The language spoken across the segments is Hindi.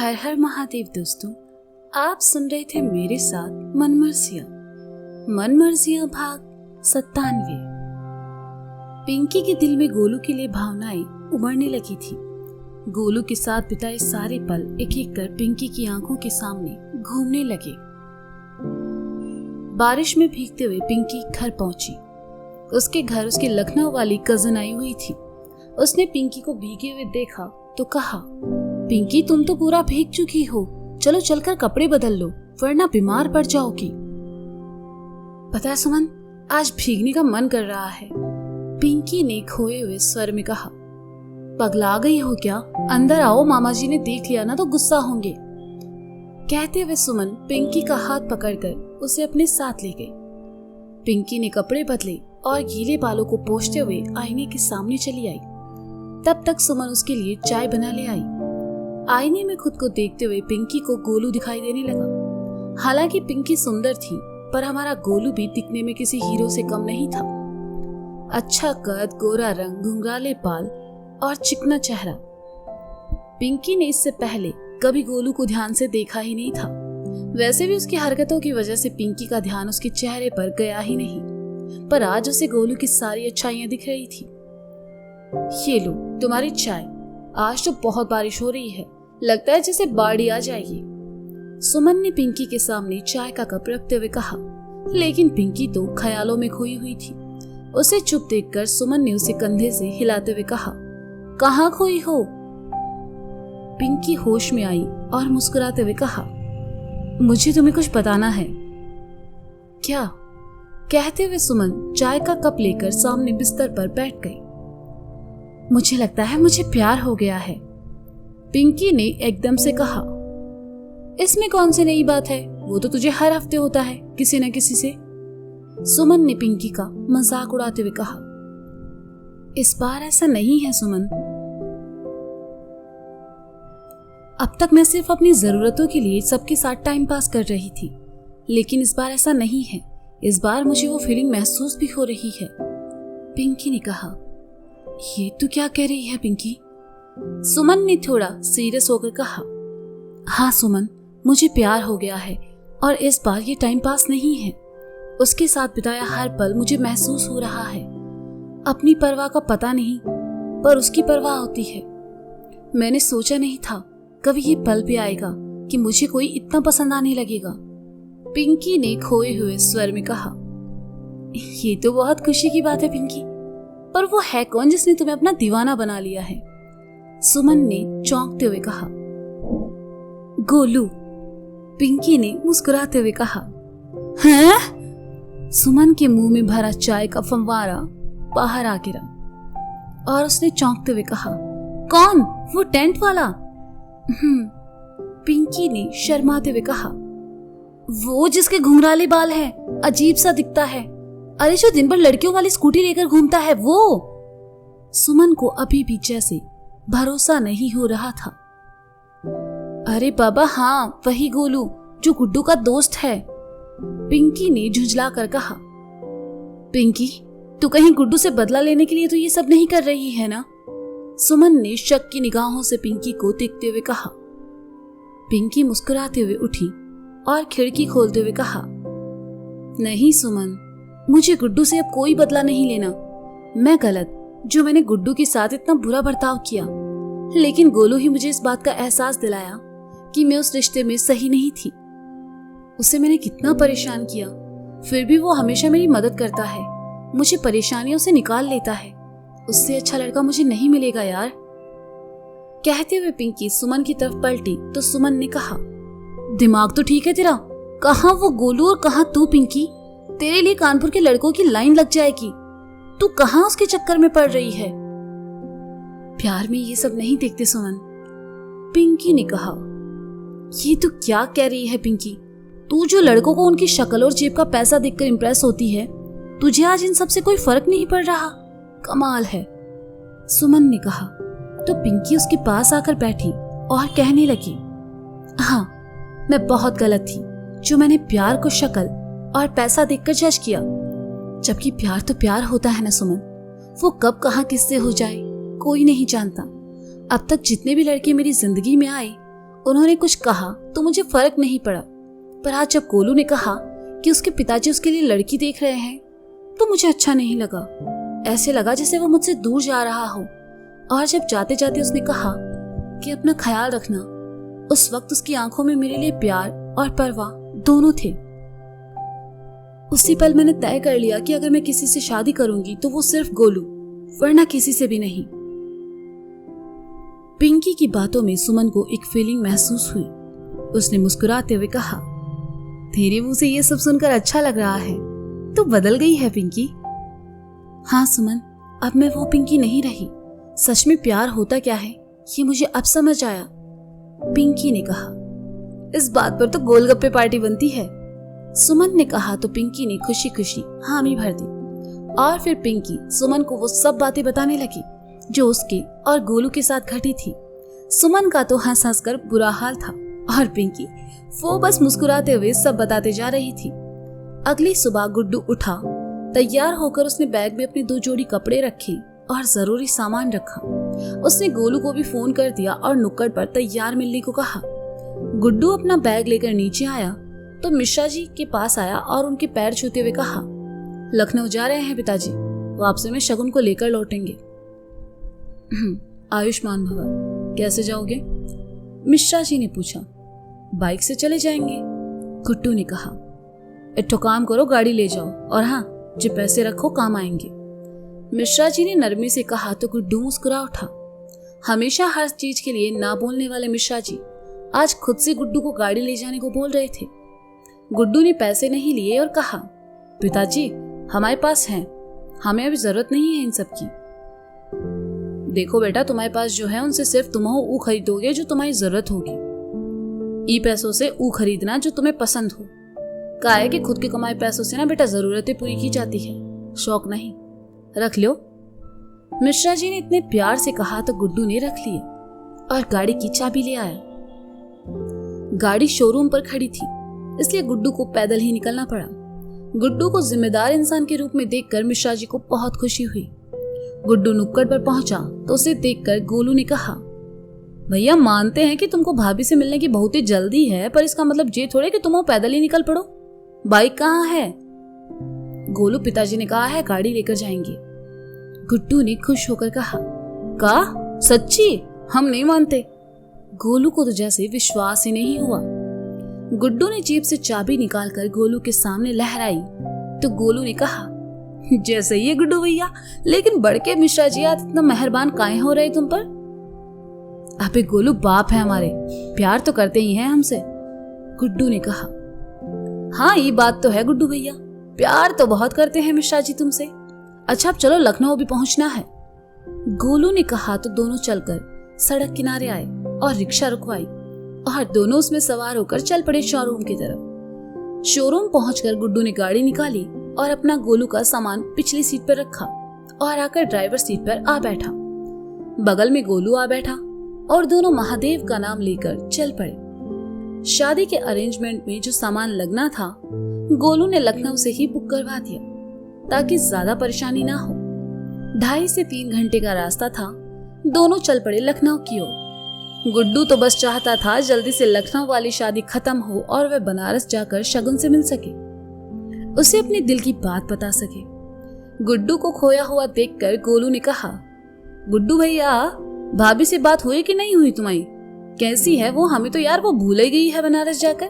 हर हर महादेव दोस्तों, आप सुन रहे थे मेरे साथ मनमर्जियां भाग 97। पिंकी के दिल में गोलू के लिए भावनाएं उमड़ने लगी थी। गोलू के साथ बिताए सारे पल एक एक कर पिंकी की आंखों के सामने घूमने लगे। बारिश में भीगते हुए पिंकी घर पहुंची। उसके घर उसकी लखनऊ वाली कजन आई हुई थी। उसने पिंकी को भीगे हुए देखा तो कहा, पिंकी तुम तो पूरा भीग चुकी हो, चलो चलकर कपड़े बदल लो वरना बीमार पड़ जाओगी। पता है सुमन, आज भीगने का मन कर रहा है, पिंकी ने खोए हुए स्वर में कहा। पगला गई हो क्या? अंदर आओ, मामा जी ने देख लिया ना तो गुस्सा होंगे। कहते हुए सुमन पिंकी का हाथ पकड़कर उसे अपने साथ ले गई। पिंकी ने कपड़े बदले और गीले बालों को पोंछते हुए आईने के सामने चली आई। तब तक सुमन उसके लिए चाय बना ले आई। आईने में खुद को देखते हुए पिंकी को गोलू दिखाई देने लगा। हालांकि पिंकी सुंदर थी, पर हमारा गोलू भी दिखने में किसी हीरो से कम नहीं था। अच्छा कद, गोरा रंग, घुंघराले बाल और चिकना चेहरा। पिंकी ने इससे पहले कभी गोलू को ध्यान से देखा ही नहीं था। वैसे भी उसकी हरकतों की वजह से पिंकी का ध्यान उसके चेहरे पर गया ही नहीं, पर आज उसे गोलू की सारी अच्छाइयां दिख रही थी। ये लो तुम्हारी चाय, आज तो बहुत बारिश हो रही है, लगता है जैसे बाढ़ आ जाएगी। सुमन ने पिंकी के सामने चाय का कप रखते हुए कहा, लेकिन पिंकी तो ख्यालों में खोई हुई थी। उसे चुप देखकर सुमन ने उसे कंधे से हिलाते हुए कहा, कहाँ खोई हो? पिंकी होश में आई और मुस्कुराते हुए कहा, मुझे तुम्हें कुछ बताना है। क्या? कहते हुए सुमन चाय का कप लेकर सामने बिस्तर पर बैठ गई। मुझे लगता है मुझे प्यार हो गया है, पिंकी ने एकदम से कहा। इसमें कौन सी नई बात है, वो तो तुझे हर हफ्ते होता है किसी न किसी से, सुमन ने पिंकी का मजाक उड़ाते हुए कहा। इस बार ऐसा नहीं है सुमन, अब तक मैं सिर्फ अपनी जरूरतों के लिए सबके साथ टाइम पास कर रही थी, लेकिन इस बार ऐसा नहीं है। इस बार मुझे वो फीलिंग महसूस भी हो रही है, पिंकी ने कहा। ये तू क्या कह रही है पिंकी? सुमन ने थोड़ा सीरियस होकर कहा। हाँ सुमन, मुझे प्यार हो गया है और इस बार ये टाइम पास नहीं है। उसके साथ बिताया हर पल मुझे महसूस हो रहा है। अपनी परवाह का पता नहीं, पर उसकी परवाह होती है। मैंने सोचा नहीं था कभी ये पल भी आएगा कि मुझे कोई इतना पसंद आने लगेगा, पिंकी ने खोए हुए स्वर में कहा। ये तो बहुत खुशी की बात है पिंकी, पर वो है कौन जिसने तुम्हें अपना दीवाना बना लिया है? सुमन ने चौंकते हुए कहा। गोलू, पिंकी ने मुस्कुराते हुए कहा। हैं? सुमन के मुंह में भरा चाय का फंवारा बाहर आ गिरा और उसने चौंकते हुए कहा, कौन? वो टेंट वाला? पिंकी ने शर्माते हुए कहा। वो जिसके घुंघराले बाल हैं, अजीब सा दिखता है। अरे जो दिन भर लड़कियों वाली स्कूटी लेकर घूमता है वो। सुमन को अभी भी जैसे भरोसा नहीं हो रहा था। अरे बाबा हाँ, वही गोलू जो गुड्डू का दोस्त है, पिंकी ने झुंझला कर कहा। पिंकी, तू कहीं गुड्डू से बदला लेने के लिए तो ये सब नहीं कर रही है ना? सुमन ने शक की निगाहों से पिंकी को देखते हुए कहा। पिंकी मुस्कुराते हुए उठी और खिड़की खोलते हुए कहा, नहीं सुमन, मुझे गुड्डू से अब कोई बदला नहीं लेना। मैं गलत जो मैंने गुड्डू के साथ इतना बुरा बर्ताव किया, लेकिन गोलू ही मुझे इस बात का एहसास दिलाया कि मैं उस रिश्ते में सही नहीं थी। उसे मैंने कितना परेशान किया, फिर भी वो हमेशा मेरी मदद करता है, मुझे परेशानियों से निकाल लेता है। उससे अच्छा लड़का मुझे नहीं मिलेगा यार। कहते हुए पिंकी सुमन की तरफ पलटी तो सुमन ने कहा, दिमाग तो ठीक है तेरा? कहाँ वो गोलू और कहाँ तू पिंकी? तेरे लिए कानपुर के लड़कों की लाइन लग जाएगी। तू कहाँ उसके चक्कर में पड़ रही है? प्यार में ये सब नहीं देखते सुमन, पिंकी ने कहा। ये तू क्या कह रही है पिंकी? तू जो लड़कों को उनकी शक्ल और जेब का पैसा देखकर इंप्रेस होती है, तुझे आज इन सब से कोई फर्क नहीं पड़ रहा? कमाल है, सुमन ने कहा। तो पिंकी उसके पास आकर बैठी और कहने लगी, हाँ मैं बहुत गलत थी जो मैंने प्यार को शक्ल और पैसा देखकर जज किया, जबकि प्यार तो प्यार होता है ना सुमन, वो कब कहाँ किससे हो जाए कोई नहीं जानता। अब तक जितने भी लड़के मेरी जिंदगी में आए उन्होंने कुछ कहा तो मुझे फर्क नहीं पड़ा, पर आज जब गोलू ने कहा कि उसके पिताजी उसके लिए लड़की देख रहे हैं तो मुझे अच्छा नहीं लगा। ऐसे लगा जैसे वो मुझसे दूर जा रहा हो। और जब जाते जाते उसने कहा कि अपना ख्याल रखना, उस वक्त उसकी आंखों में मेरे लिए प्यार और परवाह दोनों थे। उसी पल मैंने तय कर लिया कि अगर मैं किसी से शादी करूंगी तो वो सिर्फ गोलू, वरना किसी से भी नहीं। पिंकी की बातों में सुमन को एक फीलिंग महसूस हुई। उसने मुस्कुराते हुए कहा, तेरे मुंह से ये सब सुनकर अच्छा लग रहा है, तू बदल गई है पिंकी। हाँ सुमन, अब मैं वो पिंकी नहीं रही। सच में प्यार होता क्या है ये मुझे अब समझ आया, पिंकी ने कहा। इस बात पर तो गोलगप्पे पार्टी बनती है, सुमन ने कहा तो पिंकी ने खुशी खुशी हामी भर दी। और फिर पिंकी सुमन को वो सब बातें बताने लगी जो उसके और गोलू के साथ घटी थी। सुमन का तो हंस हंस कर बुरा हाल था और पिंकी वो बस मुस्कुराते हुए सब बताते जा रही थी। अगली सुबह गुड्डू उठा, तैयार होकर उसने बैग में अपने 2 जोड़ी कपड़े रखे और जरूरी सामान रखा। उसने गोलू को भी फोन कर दिया और नुक्कड़ पर तैयार मिलने को कहा। गुड्डू अपना बैग लेकर नीचे आया तो मिश्रा जी के पास आया और उनके पैर छूते हुए कहा, लखनऊ जा रहे हैं पिताजी, वापसी में शगुन को लेकर लौटेंगे। आयुष्मान भवा। कैसे जाओगे? मिश्रा जी ने पूछा। बाइक से चले जाएंगे, गुड्डू ने कहा। एक काम करो, गाड़ी ले जाओ, और हाँ, जो पैसे रखो काम आएंगे, मिश्रा जी ने नरमी से कहा तो गुड्डू मुस्कुरा उठा। हमेशा हर चीज के लिए ना बोलने वाले मिश्रा जी आज खुद से गुड्डू को गाड़ी ले जाने को बोल रहे थे। गुड्डू ने पैसे नहीं लिए और कहा, पिताजी हमारे पास हैं, हमें अभी जरूरत नहीं है इन सब की। देखो बेटा, तुम्हारे पास जो है उनसे सिर्फ तुम वो खरीदोगे जो तुम्हारी जरूरत होगी। ई पैसों से वो खरीदना जो तुम्हें पसंद हो। कहा है कि खुद के कमाए पैसों से ना बेटा जरूरतें पूरी की जाती है, शौक नहीं। रख लो। मिश्रा जी ने इतने प्यार से कहा तो गुड्डू ने रख लिए और गाड़ी की चाबी ले आया। गाड़ी शोरूम पर खड़ी थी, इसलिए गुड्डू को पैदल ही निकलना पड़ा। गुड्डू को जिम्मेदार इंसान के रूप में देखकर मिश्रा जी को बहुत खुशी हुई। गुड्डू नुक्कड़ पर पहुंचा तो उसे देखकर गोलू ने कहा, भैया मानते हैं कि तुमको भाभी से मिलने की बहुत ही जल्दी है, पर इसका मतलब ये थोड़े कि तुम पैदल ही निकल पड़ो। बाइक कहाँ है? गोलू पिताजी ने कहा है गाड़ी लेकर जाएंगे। गुड्डू ने खुश होकर कहा, सच्ची? हम नहीं मानते। गोलू को तो जैसे विश्वास ही नहीं हुआ। गुड्डू ने जेब से चाबी निकालकर गोलू के सामने लहराई तो गोलू ने कहा, जैसे ही है गुड्डू भैया, लेकिन बड़के मिश्रा जी आज इतना मेहरबान काहे हो रहे तुम पर? अबे गोलू बाप है हमारे, प्यार तो करते ही हैं हमसे, गुड्डू ने कहा। हाँ ये बात तो है गुड्डू भैया, प्यार तो बहुत करते हैं मिश्रा जी तुमसे। अच्छा अब चलो, लखनऊ भी पहुंचना है, गोलू ने कहा तो दोनों चलकर सड़क किनारे आए और रिक्शा रुकवाई और दोनों उसमें सवार होकर चल पड़े शोरूम की तरफ। शोरूम पहुंचकर गुड्डू ने गाड़ी निकाली और अपना गोलू का सामान पिछली सीट पर रखा और आकर ड्राइवर सीट पर आ बैठा। बगल में गोलू आ बैठा और दोनों महादेव का नाम लेकर चल पड़े। शादी के अरेंजमेंट में जो सामान लगना था गोलू ने लखनऊ से ही बुक करवा दिया ताकि ज्यादा परेशानी ना हो। 2.5 से 3 घंटे का रास्ता था। दोनों चल पड़े लखनऊ की ओर। गुड्डू तो बस चाहता था जल्दी से लखनऊ वाली शादी खत्म हो और वह बनारस जाकर शगुन से मिल सके, उसे अपने दिल की बात बता सके। गुड्डू को खोया हुआ देखकर गोलू ने कहा, गुड्डू भैया भाभी से बात हुई कि नहीं हुई तुम्हारी? कैसी है वो? हमें तो यार वो भूल ही गई है बनारस जाकर।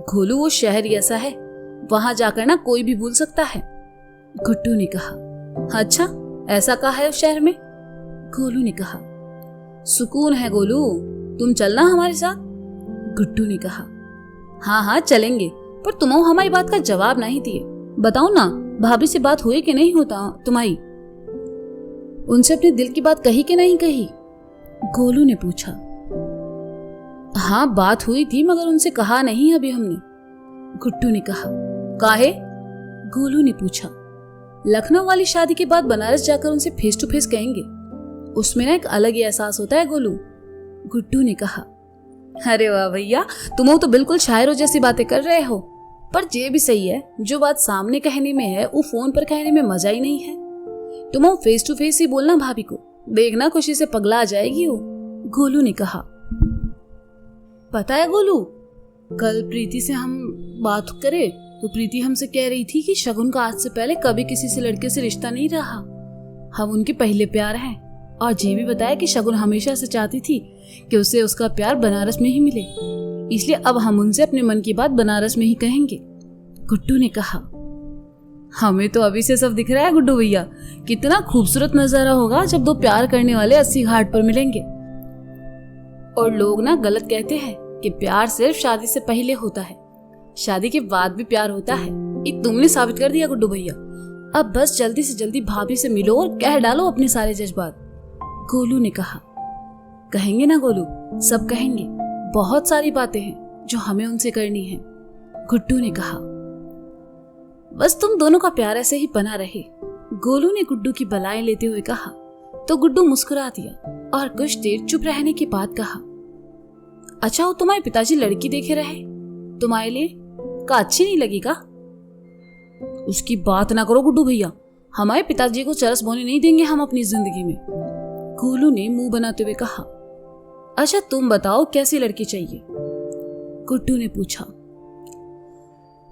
गोलू वो शहर ही ऐसा है, वहां जाकर ना कोई भी भूल सकता है, गुड्डू ने कहा। अच्छा ऐसा कहा है उस शहर में? गोलू ने कहा। सुकून है गोलू, तुम चलना हमारे साथ, गुड्डू ने कहा। हाँ हाँ चलेंगे, पर तुम हमारी बात का जवाब नहीं दिए। बताओ ना भाभी से बात हुई कि नहीं होता तुम्हारी? उनसे अपने दिल की बात कही कि नहीं कही? गोलू ने पूछा। हाँ बात हुई थी मगर उनसे कहा नहीं अभी हमने, गुड्डू ने कहा। काहे? गोलू ने पूछा। लखनऊ वाली शादी के बाद बनारस जाकर उनसे फेस टू फेस कहेंगे, उसमें ना एक अलग ही एहसास होता है गोलू, गुड्डू ने कहा। अरे वाह भैया, तुम तो बिल्कुल शायरों जैसी बातें कर रहे हो, पर ये भी सही है, जो बात सामने कहने में है वो फोन पर कहने में मजा ही नहीं है। तुम फेस टू फेस ही बोलना भाभी को, देखना खुशी से पगला आ जाएगी वो, गोलू ने कहा। पता है गोलू, कल प्रीति से हम बात करे तो प्रीति हमसे कह रही थी कि शगुन का आज से पहले कभी किसी से लड़के से रिश्ता नहीं रहा। हम उनके पहले प्यार हैं। और ये भी बताया कि शगुन हमेशा से चाहती थी कि उसे उसका प्यार बनारस में ही मिले, इसलिए अब हम उनसे अपने मन की बात बनारस में ही कहेंगे। गुड्डू ने कहा, हमें तो अभी से सब दिख रहा है गुड्डू भैया, कितना खूबसूरत नजारा होगा जब दो प्यार करने वाले 80 घाट पर मिलेंगे। और लोग ना गलत कहते हैं कि प्यार सिर्फ शादी से पहले होता है, शादी के बाद भी प्यार होता है। ये तुमने साबित कर दिया गुड्डू भैया। अब बस जल्दी से जल्दी भाभी से मिलो और कह डालो अपने सारे जज्बात। गोलू ने कहा, कहेंगे ना गोलू, सब कहेंगे। बहुत सारी बातें हैं जो हमें उनसे करनी है। गुड्डू ने कहा, बस तुम दोनों का प्यार ऐसे ही बना रहे। गोलू ने गुड्डू की बलाएं लेते हुए कहा तो गुड्डू मुस्कुरा दिया और कुछ देर चुप रहने के बाद कहा, अच्छा वो तुम्हारे पिताजी लड़की देखे रहे, तुम्हारे लिए का अच्छी नहीं लगी का? उसकी बात ना करो गुड्डू भैया, हमारे पिताजी को चरस बोने नहीं देंगे हम अपनी जिंदगी में। गोलू ने मुंह बनाते हुए कहा, अच्छा तुम बताओ कैसी लड़की चाहिए? गुड्डू ने पूछा।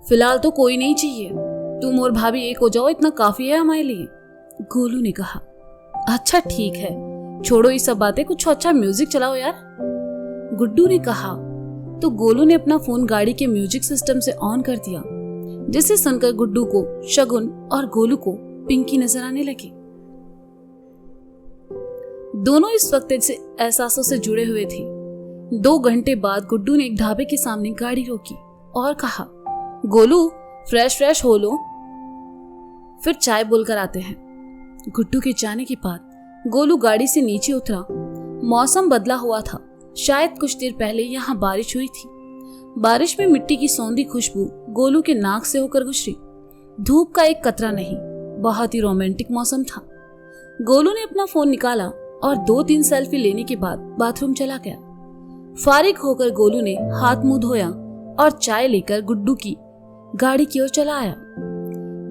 फिलहाल तो कोई नहीं चाहिए, तुम और भाभी एक हो जाओ, इतना काफी है हमारे लिए। गोलू ने कहा, अच्छा ठीक है, छोड़ो ये सब बातें, कुछ अच्छा म्यूजिक चलाओ यार। गुड्डू ने कहा तो गोलू ने अपना फोन गाड़ी के म्यूजिक सिस्टम से ऑन कर दिया, जिसे सुनकर गुड्डू को शगुन और गोलू को पिंकी नजर आने लगी। दोनों इस वक्त से एहसासों से जुड़े हुए थे। 2 घंटे बाद गुड्डू ने एक ढाबे के सामने गाड़ी रोकी और कहा, गोलू फ्रेश हो लो, फिर चाय बोलकर आते हैं। गुड्डू के जाने के बाद गोलू गाड़ी से नीचे उतरा। मौसम बदला हुआ था, शायद कुछ देर पहले यहाँ बारिश हुई थी। बारिश में मिट्टी की सौंधी खुशबू गोलू के नाक से होकर गुजरी। धूप का एक कतरा नहीं, बहुत ही रोमांटिक मौसम था। गोलू ने अपना फोन निकाला और 2-3 सेल्फी लेने के बाद बाथरूम चला गया। फारिग होकर गोलू ने हाथ मुंह धोया और चाय लेकर गुड्डू की गाड़ी की ओर चला आया।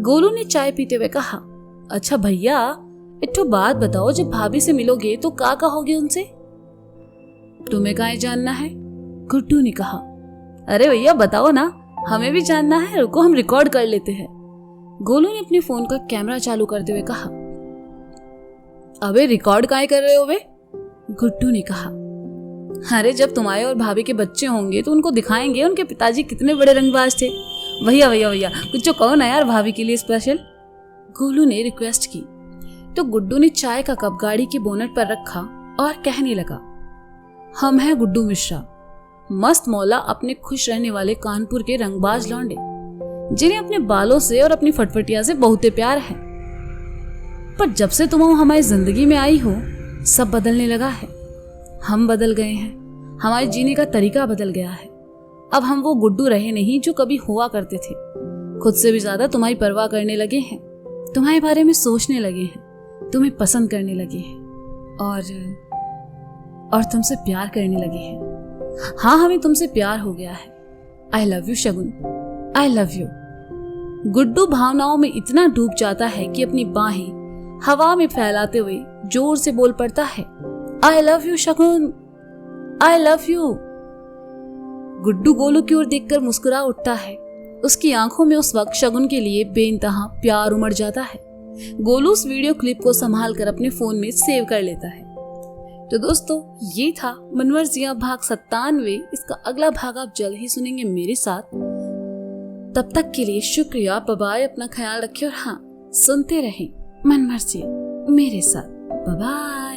गोलू ने चाय पीते हुए कहा, अच्छा भैया एक तो बात बताओ, जब भाभी से मिलोगे तो क्या कहोगे उनसे? तुम्हें काहे जानना है? गुड्डू ने कहा, अरे भैया बताओ ना, हमें भी जानना है, रुको हम रिकॉर्ड कर लेते हैं। गोलू ने अपने फोन का कैमरा चालू करते हुए कहा, अबे रिकॉर्ड काहे कर रहे हो बे? गुड्डू ने कहा, अरे जब तुम्हारे और भाभी के बच्चे होंगे तो उनको दिखाएंगे उनके पिताजी कितने बड़े रंगबाज थे। भैया कुछ तो कहो ना यार भाभी के लिए स्पेशल। गोलू ने रिक्वेस्ट की तो गुड्डू ने चाय का कप गाड़ी के बोनट पर रखा और कहने लगा, हम हैं गुड्डू मिश्रा, मस्त मौला अपने खुश रहने वाले कानपुर के रंगबाज लौंडे, जिन्हें अपने बालों से और अपनी फटफटिया से बहुत प्यार है। पर जब से तुम हमारी जिंदगी में आई हो सब बदलने लगा है। हम बदल गए हैं, हमारे जीने का तरीका बदल गया है। अब हम वो गुड्डू रहे नहीं जो कभी हुआ करते थे। खुद से भी ज्यादा तुम्हारी परवाह करने लगे हैं, तुम्हारे बारे में सोचने लगे हैं, तुम्हें पसंद करने लगे हैं और तुमसे प्यार करने लगे हैं। हाँ, हमें तुमसे प्यार हो गया है। I love you Shagun, I love you. Guddu भावनाओं में इतना डूब जाता है कि अपनी बाहें हवा में फैलाते हुए जोर से बोल पड़ता है, I love you Shagun, I love you. Guddu Golu की ओर देखकर मुस्कुरा उठता है। उसकी आंखों में उस वक्त शगुन के लिए बेइंतहा प्यार उमड़ जाता है। गोलू उस वीडियो क्लिप को संभाल कर अपने फोन में सेव कर लेता है। तो दोस्तों, ये था मनमर्जियां भाग 97। इसका अगला भाग आप जल्द ही सुनेंगे मेरे साथ। तब तक के लिए शुक्रिया, बाय बाय, अपना ख्याल रखिए और हाँ, सुनते रहें मनमर्जियां मेरे साथ। Bye bye.